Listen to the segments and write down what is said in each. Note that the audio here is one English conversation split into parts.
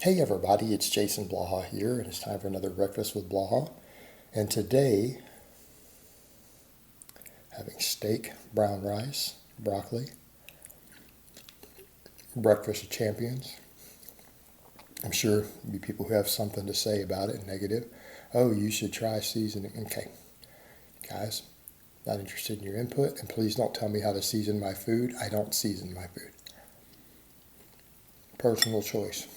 Hey everybody, it's Jason Blaha here, and it's time for another Breakfast with Blaha. And today, having steak, brown rice, broccoli, breakfast of champions. I'm sure there'll be people who have something to say about it, negative. Oh, you should try seasoning. Okay, guys, not interested in your input, and please don't tell me how to season my food. I don't season my food. Personal choice.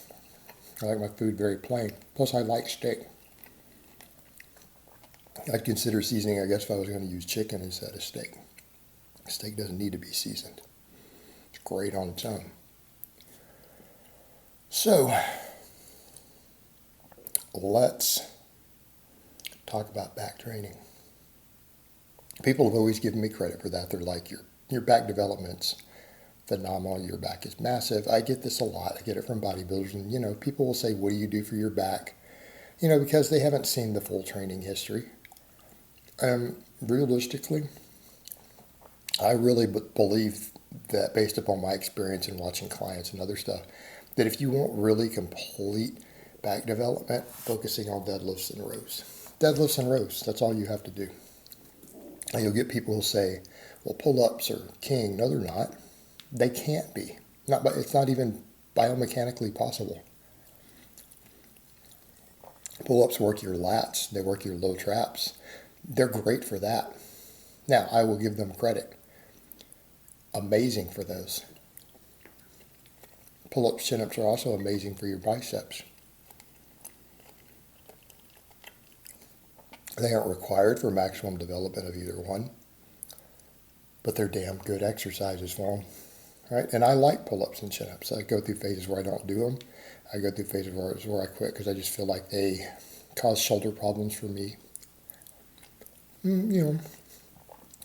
I like my food very plain. Plus, I like steak. I'd consider seasoning, I guess, if I was going to use chicken instead of steak. Steak doesn't need to be seasoned. It's great on its own. So, let's talk about back training. People have always given me credit for that. They're like, your back development's phenomenal, your back is massive. I get this a lot. I get it from bodybuilders, and people will say, what do you do for your back? Because they haven't seen the full training history. Realistically, I really believe that, based upon my experience in watching clients and other stuff, that if you want really complete back development, focusing on deadlifts and rows. Deadlifts and rows, that's all you have to do. And you'll get people who say, well, pull-ups are king. No, they're not. They can't be. It's not even biomechanically possible. Pull-ups work your lats. They work your low traps. They're great for that. Now, I will give them credit. Amazing for those. Pull-ups, chin-ups are also amazing for your biceps. They aren't required for maximum development of either one, but they're damn good exercises for them. Right? And I like pull-ups and chin-ups. I go through phases where I don't do them. I go through phases where I quit because I just feel like they cause shoulder problems for me. A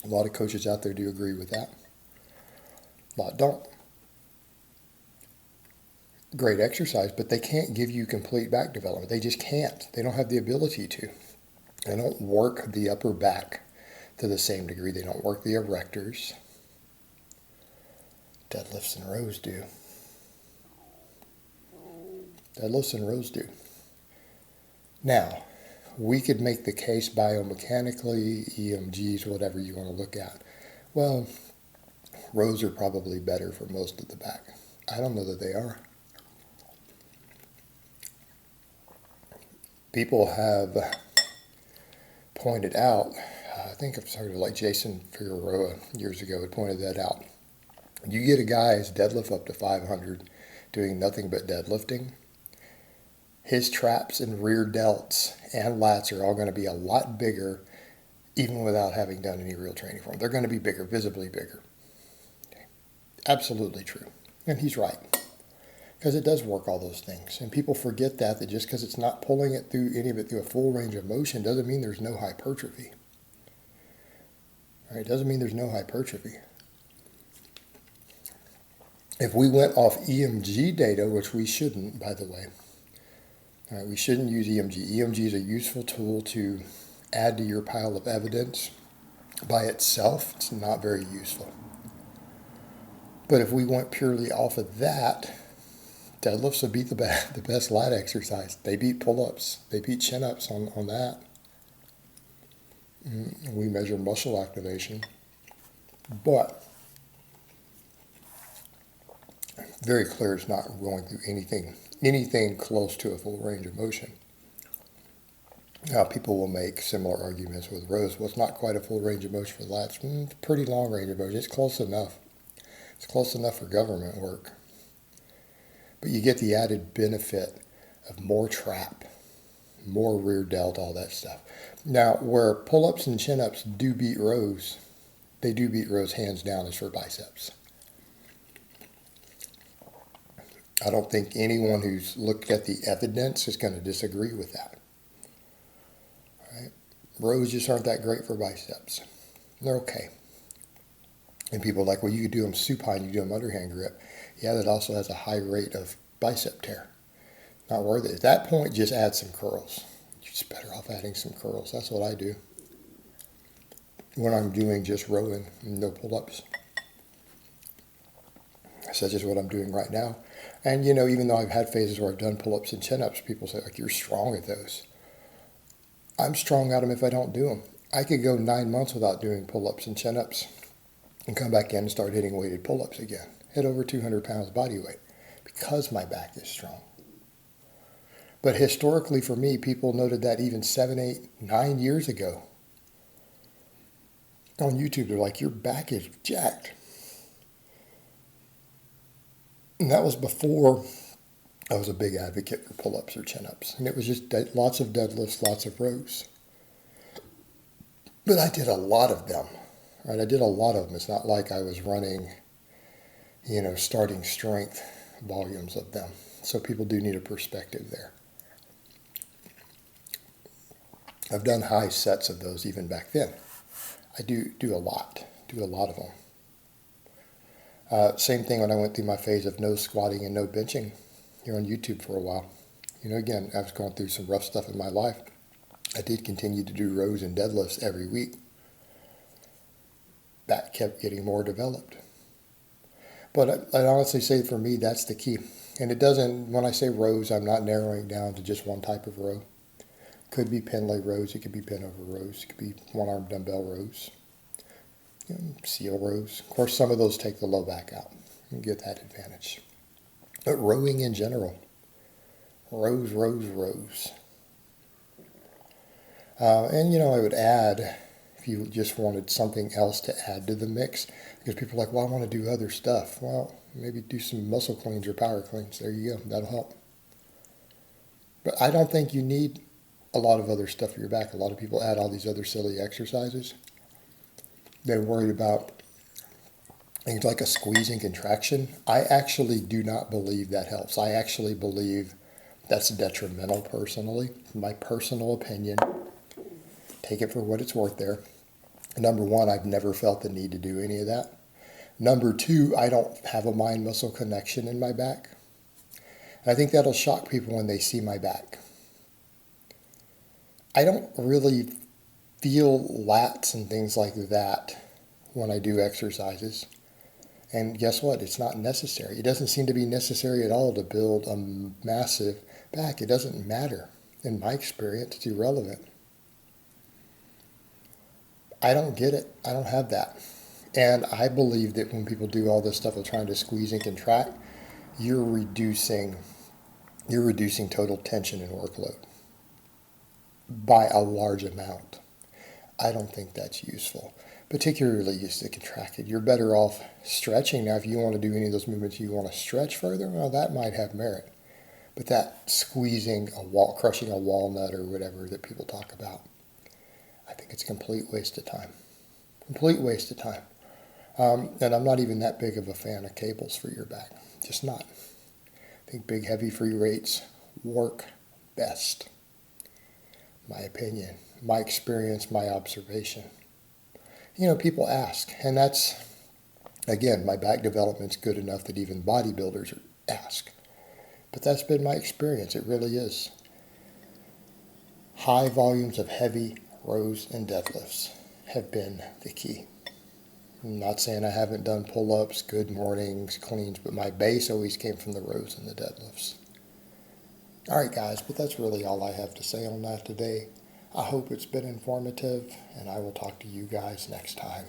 lot of coaches out there do agree with that. A lot don't. Great exercise, but they can't give you complete back development. They just can't. They don't have the ability to. They don't work the upper back to the same degree. They don't work the erectors. Deadlifts and rows do. Deadlifts and rows do. Now, we could make the case biomechanically, EMGs, whatever you want to look at. Well, rows are probably better for most of the back. I don't know that they are. People have pointed out, I think I've started like Jason Figueroa years ago had pointed that out. You get a guy's deadlift up to 500 doing nothing but deadlifting, his traps and rear delts and lats are all going to be a lot bigger even without having done any real training for them. They're going to be bigger, visibly bigger. Okay. Absolutely true. And he's right. Because it does work all those things. And people forget that just because it's not pulling it through any of it through a full range of motion doesn't mean there's no hypertrophy. Right? It doesn't mean there's no hypertrophy. If we went off EMG data, which we shouldn't, by the way, all right, we shouldn't use EMG. EMG is a useful tool to add to your pile of evidence. By itself, it's not very useful. But if we went purely off of that, deadlifts would beat the best lat exercise. They beat pull-ups. They beat chin-ups on that. We measure muscle activation. But very clear it's not going through anything close to a full range of motion. Now, people will make similar arguments with rows. Well, it's not quite a full range of motion for the lats. It's a pretty long range of motion. It's close enough. It's close enough for government work. But you get the added benefit of more trap, more rear delt, all that stuff. Now, where pull-ups and chin-ups do beat rows, they do beat rows hands down as for biceps. I don't think anyone who's looked at the evidence is going to disagree with that. Right? Rows just aren't that great for biceps. They're okay. And people are like, well, you could do them supine, you do them underhand grip. Yeah, that also has a high rate of bicep tear. Not worth it. At that point, just add some curls. You're just better off adding some curls. That's what I do when I'm doing just rowing and no pull-ups. So that's just what I'm doing right now. And, you know, even though I've had phases where I've done pull-ups and chin-ups, people say, like, you're strong at those. I'm strong at them if I don't do them. I could go 9 months without doing pull-ups and chin-ups and come back in and start hitting weighted pull-ups again. Hit over 200 pounds body weight because my back is strong. But historically for me, people noted that even 7, 8, 9 years ago on YouTube. They're like, your back is jacked. And that was before I was a big advocate for pull-ups or chin-ups. And it was just lots of deadlifts, lots of rows. But I did a lot of them, right? I did a lot of them. It's not like I was running, you know, starting strength volumes of them. So people do need a perspective there. I've done high sets of those even back then. I do a lot of them. Same thing when I went through my phase of no squatting and no benching here on YouTube for a while. You know, again, I was going through some rough stuff in my life. I did continue to do rows and deadlifts every week. That kept getting more developed. But I'd honestly say for me, that's the key. And it doesn't, when I say rows, I'm not narrowing down to just one type of row. Could be pin leg rows, it could be pin over rows, it could be one arm dumbbell rows, you know, seal rows. Of course, some of those take the low back out and get that advantage. But rowing in general, rows, rows, rows. And, you know, I would add, if you just wanted something else to add to the mix, because people are like, well, I want to do other stuff. Well, maybe do some muscle cleans or power cleans. There you go. That'll help. But I don't think you need a lot of other stuff for your back. A lot of people add all these other silly exercises. They're worried about things like a squeeze and contraction. I actually do not believe that helps. I actually believe that's detrimental personally. My personal opinion. Take it for what it's worth there. Number one, I've never felt the need to do any of that. Number two, I don't have a mind-muscle connection in my back. And I think that'll shock people when they see my back. I don't really feel lats and things like that when I do exercises. And guess what? It's not necessary. It doesn't seem to be necessary at all to build a massive back. It doesn't matter. In my experience, it's irrelevant. I don't get it. I don't have that. And I believe that when people do all this stuff of trying to squeeze and contract, you're reducing total tension and workload by a large amount. I don't think that's useful, particularly just the contracted. You're better off stretching. Now, if you want to do any of those movements, you want to stretch further, well, that might have merit. But that squeezing a wall, crushing a walnut or whatever that people talk about, I think it's a complete waste of time. Complete waste of time. And I'm not even that big of a fan of cables for your back. Just not. I think big, heavy free weights work best. My opinion, my experience, my observation. You know, people ask, and that's, again, my back development's good enough that even bodybuilders ask. But that's been my experience. It really is. High volumes of heavy rows and deadlifts have been the key. I'm not saying I haven't done pull-ups, good mornings, cleans, but my base always came from the rows and the deadlifts. All right, guys, but that's really all I have to say on that today. I hope it's been informative, and I will talk to you guys next time.